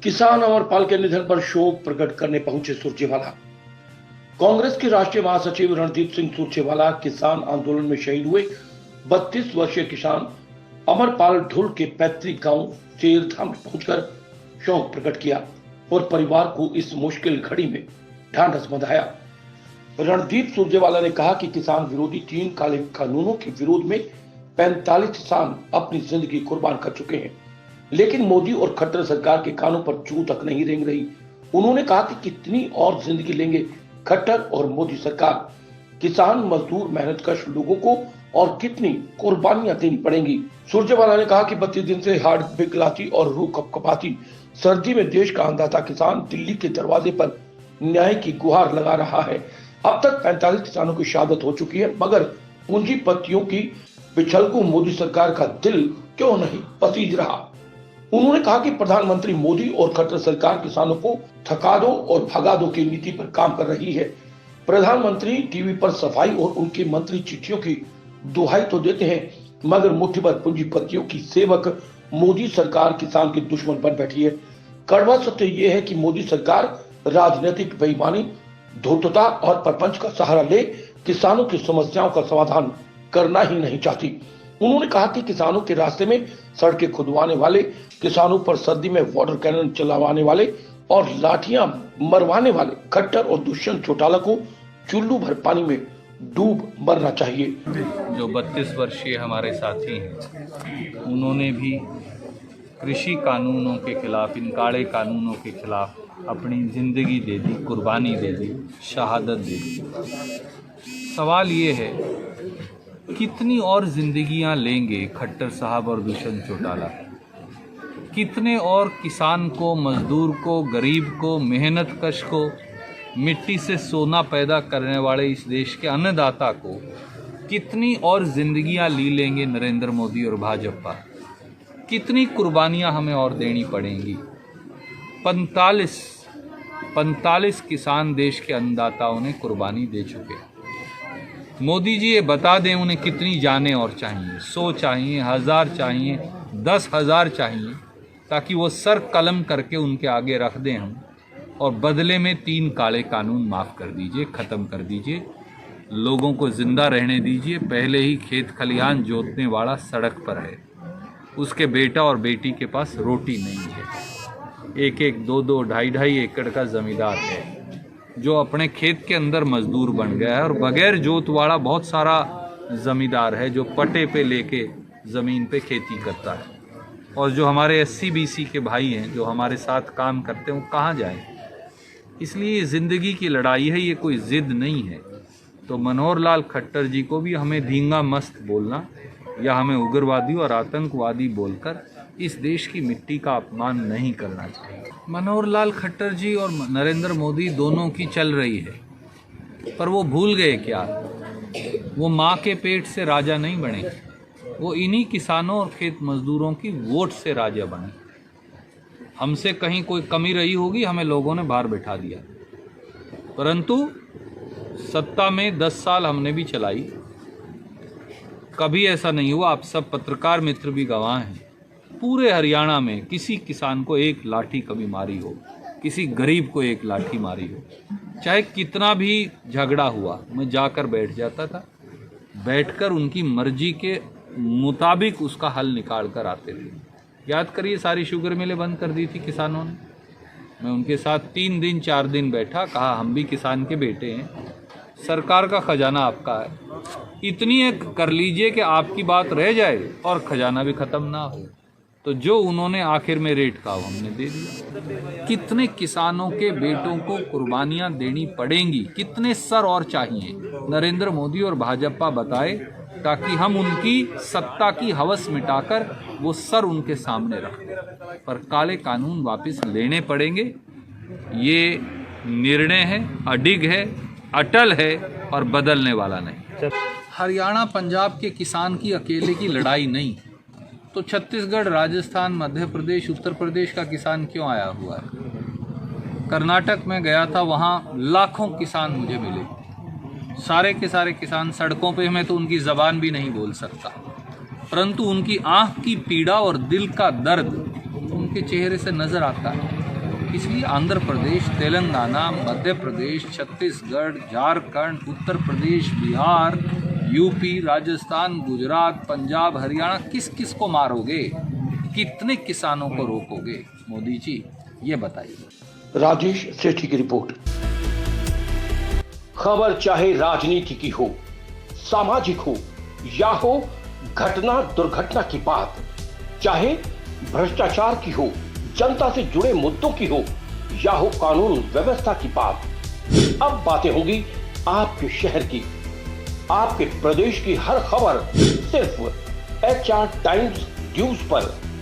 किसान अमरपाल के निधन पर शोक प्रकट करने पहुंचे सुरजेवाला। कांग्रेस के राष्ट्रीय महासचिव रणदीप सिंह सुरजेवाला किसान आंदोलन में शहीद हुए 32 वर्षीय किसान अमरपाल ढुल के पैतृक गांव चेरधाम में पहुंचकर शोक प्रकट किया और परिवार को इस मुश्किल घड़ी में ढांढस बंधाया। रणदीप सुरजेवाला ने कहा कि किसान विरोधी 3 काले कानूनों के विरोध में 45 किसान अपनी जिंदगी कुर्बान कर चुके हैं, लेकिन मोदी और खट्टर सरकार के कानों पर जू तक नहीं रेंग रही। उन्होंने कहा कि कितनी और जिंदगी लेंगे खट्टर और मोदी सरकार, किसान मजदूर मेहनतकश लोगों को और कितनी कुर्बानियां देनी पड़ेंगी। सुरजेवाला ने कहा कि 32 दिन से हार्ट पिघलाती और रूह कपकपाती सर्दी में देश का अन्नदाता किसान दिल्ली के दरवाजे पर न्याय की गुहार लगा रहा है। अब तक 45 किसानों की शहादत हो चुकी है, मगर पूंजीपतियों की पिछलकू मोदी सरकार का दिल क्यों नहीं पसीज रहा। उन्होंने कहा कि प्रधानमंत्री मोदी और खट्टर सरकार किसानों को थका दो और भगा दो की नीति पर काम कर रही है। प्रधानमंत्री टीवी पर सफाई और उनके मंत्री चिट्ठियों की दुहाई तो देते हैं, मगर मुट्ठीभर पूंजीपतियों की सेवक मोदी सरकार किसान की दुश्मन बन बैठी है। कड़वा सत्य यह है कि मोदी सरकार राजनीतिक बेईमानी, धूर्तता और प्रपंच का सहारा ले किसानों की समस्याओं का समाधान करना ही नहीं चाहती। उन्होंने कहा कि किसानों के रास्ते में सड़कें खुदवाने वाले, किसानों पर सर्दी में वाटर कैनन चलाने वाले और लाठियां मरवाने वाले खट्टर और दुष्यंत चौटाला को चुल्लू भर पानी में डूब मरना चाहिए। जो 32 वर्षीय हमारे साथी हैं, उन्होंने भी कृषि कानूनों के खिलाफ, इन काले कानूनों के खिलाफ अपनी जिंदगी दे दी, कुर्बानी दे दी, शहादत दे दी। सवाल ये है, कितनी और जिंदगियां लेंगे खट्टर साहब और दुष्यंत चौटाला? कितने और किसान को, मजदूर को, गरीब को, मेहनत कश को, मिट्टी से सोना पैदा करने वाले इस देश के अन्नदाता को कितनी और जिंदगियां ली लेंगे नरेंद्र मोदी और भाजपा? कितनी कुर्बानियां हमें और देनी पड़ेंगी? 45 किसान देश के अन्नदाताओं ने कुर्बानी दे चुके। मोदी जी ये बता दें उन्हें कितनी जानें और चाहिए, 100 चाहिए, 1000 चाहिए, 10,000 चाहिए, ताकि वो सर कलम करके उनके आगे रख दें हम, और बदले में 3 काले कानून माफ़ कर दीजिए, ख़त्म कर दीजिए, लोगों को ज़िंदा रहने दीजिए। पहले ही खेत खलिहान जोतने वाला सड़क पर है, उसके बेटा और बेटी के पास रोटी नहीं है। 1-1, 2-2, 2.5 एकड़ का ज़मींदार है जो अपने खेत के अंदर मजदूर बन गया है, और बगैर जोत वाला बहुत सारा ज़मींदार है जो पट्टे पे लेके ज़मीन पे खेती करता है। और जो हमारे SC BC के भाई हैं जो हमारे साथ काम करते हैं, वो कहाँ जाएं? इसलिए ये ज़िंदगी की लड़ाई है, ये कोई ज़िद नहीं है। तो मनोहर लाल खट्टर जी को भी हमें धींगा मस्त बोलना या हमें उग्रवादी और आतंकवादी बोलकर इस देश की मिट्टी का अपमान नहीं करना चाहिए। मनोहर लाल खट्टर जी और नरेंद्र मोदी दोनों की चल रही है, पर वो भूल गए क्या? वो माँ के पेट से राजा नहीं बने, वो इन्हीं किसानों और खेत मजदूरों की वोट से राजा बने। हमसे कहीं कोई कमी रही होगी, हमें लोगों ने बाहर बैठा दिया, परंतु सत्ता में 10 साल हमने भी चलाई, कभी ऐसा नहीं हुआ। आप सब पत्रकार मित्र भी गवाह हैं, पूरे हरियाणा में किसी किसान को एक लाठी कभी मारी हो, किसी गरीब को एक लाठी मारी हो, चाहे कितना भी झगड़ा हुआ, मैं जाकर बैठ जाता था, बैठकर उनकी मर्जी के मुताबिक उसका हल निकाल कर आते थे। याद करिए, सारी शुगर मिलें बंद कर दी थी किसानों ने। मैं उनके साथ 3 दिन 4 दिन बैठा, कहा हम भी किसान के बेटे हैं, सरकार का खजाना आपका है, इतनी एक कर लीजिए कि आपकी बात रह जाए और खजाना भी ख़त्म ना हो। तो जो उन्होंने आखिर में रेट का हमने दे दिया। कितने किसानों के बेटों को कुर्बानियां देनी पड़ेंगी, कितने सर और चाहिए? नरेंद्र मोदी और भाजपा बताए, ताकि हम उनकी सत्ता की हवस मिटाकर वो सर उनके सामने रखें। पर काले कानून वापस लेने पड़ेंगे, ये निर्णय है, अडिग है, अटल है और बदलने वाला नहीं। हरियाणा पंजाब के किसान की अकेले की लड़ाई नहीं, तो छत्तीसगढ़, राजस्थान, मध्य प्रदेश, उत्तर प्रदेश का किसान क्यों आया हुआ है? कर्नाटक में गया था, वहाँ लाखों किसान मुझे मिले, सारे के सारे किसान सड़कों पे। मैं तो उनकी ज़बान भी नहीं बोल सकता, परंतु उनकी आँख की पीड़ा और दिल का दर्द उनके चेहरे से नज़र आता है। इसलिए आंध्र प्रदेश, तेलंगाना, मध्य प्रदेश, छत्तीसगढ़, झारखंड, उत्तर प्रदेश, बिहार, यूपी, राजस्थान, गुजरात, पंजाब, हरियाणा, किस किस को मारोगे? कितने किसानों को रोकोगे? मोदी जी ये बताइए। राजेश सेठी की रिपोर्ट। खबर चाहे राजनीति की हो, सामाजिक हो या हो घटना दुर्घटना की बात, चाहे भ्रष्टाचार की हो, जनता से जुड़े मुद्दों की हो या हो कानून व्यवस्था की बात, अब बातें होंगी आपके शहर की, आपके प्रदेश की हर खबर सिर्फ HR टाइम्स न्यूज पर।